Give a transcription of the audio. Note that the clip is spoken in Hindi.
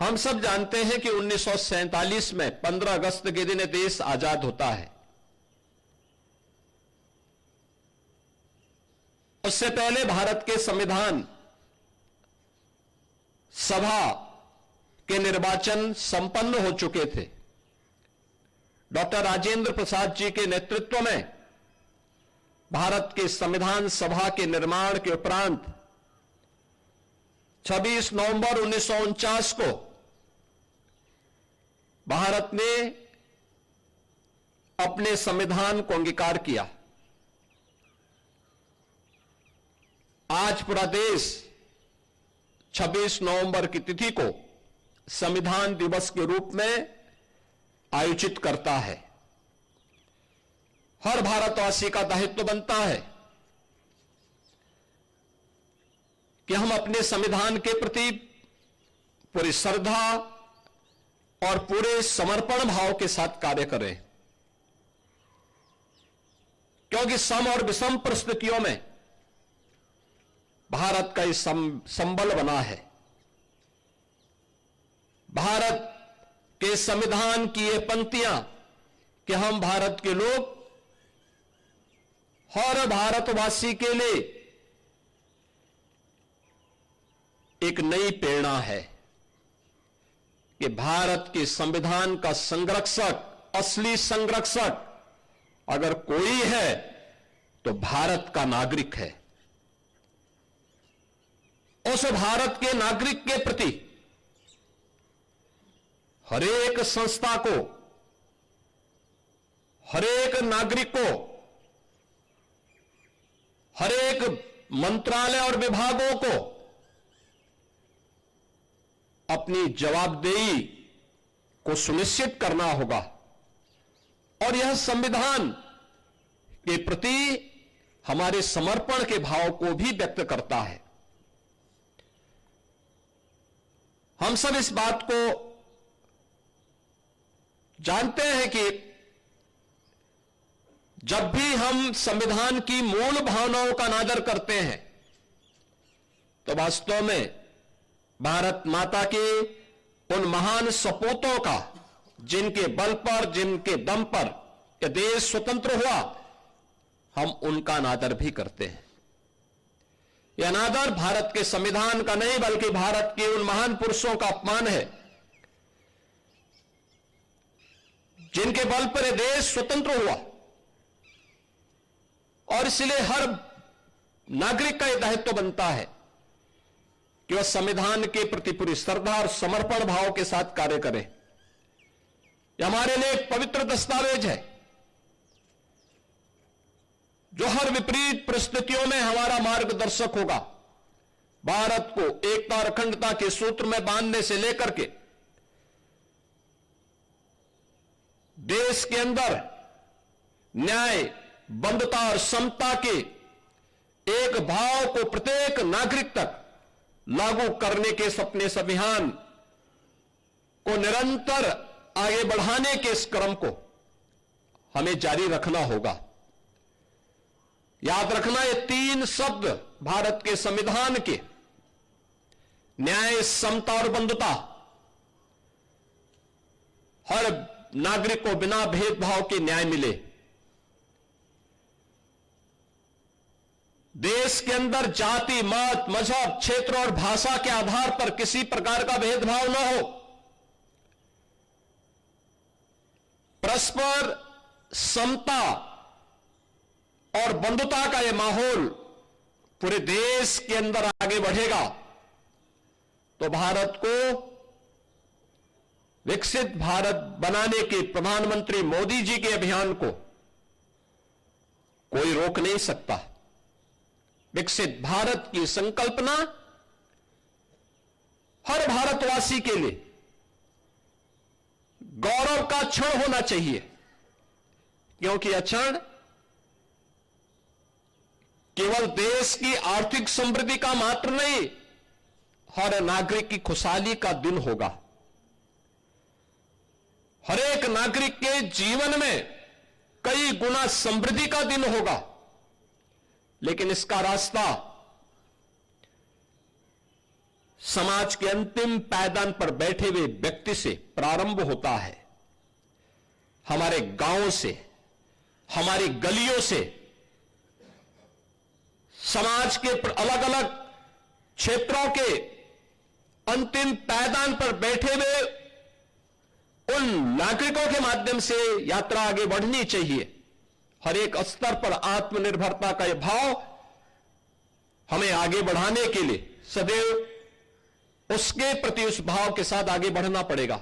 हम सब जानते हैं कि 1947 में 15 अगस्त के दिन देश आजाद होता है। उससे पहले भारत के संविधान सभा के निर्वाचन संपन्न हो चुके थे। डॉक्टर राजेंद्र प्रसाद जी के नेतृत्व में भारत के संविधान सभा के निर्माण के उपरांत 26 नवंबर 1949 को भारत ने अपने संविधान को अंगीकार किया। आज पूरा देश 26 नवंबर की तिथि को संविधान दिवस के रूप में आयोजित करता है। हर भारतवासी का दायित्व बनता है कि हम अपने संविधान के प्रति पूरी श्रद्धा और पूरे समर्पण भाव के साथ कार्य करें, क्योंकि सम और विषम परिस्थितियों में भारत का इस संबल बना है। भारत के संविधान की ये पंक्तियां कि हम भारत के लोग हर भारतवासी के लिए एक नई प्रेरणा है कि भारत के संविधान का संरक्षक, असली संरक्षक अगर कोई है तो भारत का नागरिक है। उस भारत के नागरिक के प्रति हरेक संस्था को, हरेक नागरिक को, हरेक मंत्रालय और विभागों को अपनी जवाबदेही को सुनिश्चित करना होगा और यह संविधान के प्रति हमारे समर्पण के भाव को भी व्यक्त करता है। हम सब इस बात को जानते हैं कि जब भी हम संविधान की मूल भावनाओं का अनादर करते हैं तो वास्तव में भारत माता के उन महान सपूतों का, जिनके बल पर, जिनके दम पर यह देश स्वतंत्र हुआ, हम उनका अनादर भी करते हैं। यह अनादर भारत के संविधान का नहीं बल्कि भारत के उन महान पुरुषों का अपमान है जिनके बल पर यह देश स्वतंत्र हुआ। और इसलिए हर नागरिक का यह दायित्व बनता है कि वह संविधान के प्रति पूरी श्रद्धा और समर्पण भाव के साथ कार्य करे। यह हमारे लिए एक पवित्र दस्तावेज है जो हर विपरीत परिस्थितियों में हमारा मार्गदर्शक होगा। भारत को एकता और अखंडता के सूत्र में बांधने से लेकर के देश के अंदर न्याय, बंधुता और समता के एक भाव को प्रत्येक नागरिक तक लागू करने के अपने इस अभियान को निरंतर आगे बढ़ाने के इस क्रम को हमें जारी रखना होगा। याद रखना, ये 3 शब्द भारत के संविधान के न्याय, समता और बंधुता हर नागरिक को बिना भेदभाव के न्याय मिले। देश के अंदर जाति, मत, मजहब, क्षेत्र और भाषा के आधार पर किसी प्रकार का भेदभाव न हो। परस्पर समता और बंधुता का यह माहौल पूरे देश के अंदर आगे बढ़ेगा तो भारत को विकसित भारत बनाने के प्रधानमंत्री मोदी जी के अभियान को कोई रोक नहीं सकता। विकसित भारत की संकल्पना हर भारतवासी के लिए गौरव का क्षण होना चाहिए, क्योंकि यह क्षण केवल देश की आर्थिक समृद्धि का मात्र नहीं, हर नागरिक की खुशहाली का दिन होगा। हर एक नागरिक के जीवन में कई गुना समृद्धि का दिन होगा, लेकिन इसका रास्ता समाज के अंतिम पायदान पर बैठे हुए व्यक्ति से प्रारंभ होता है। हमारे गांवों से, हमारी गलियों से, समाज के अलग अलग क्षेत्रों के अंतिम पायदान पर बैठे हुए उन नागरिकों के माध्यम से यात्रा आगे बढ़नी चाहिए। हर एक स्तर पर आत्मनिर्भरता का यह भाव हमें आगे बढ़ाने के लिए सदैव उसके प्रति उस भाव के साथ आगे बढ़ना पड़ेगा।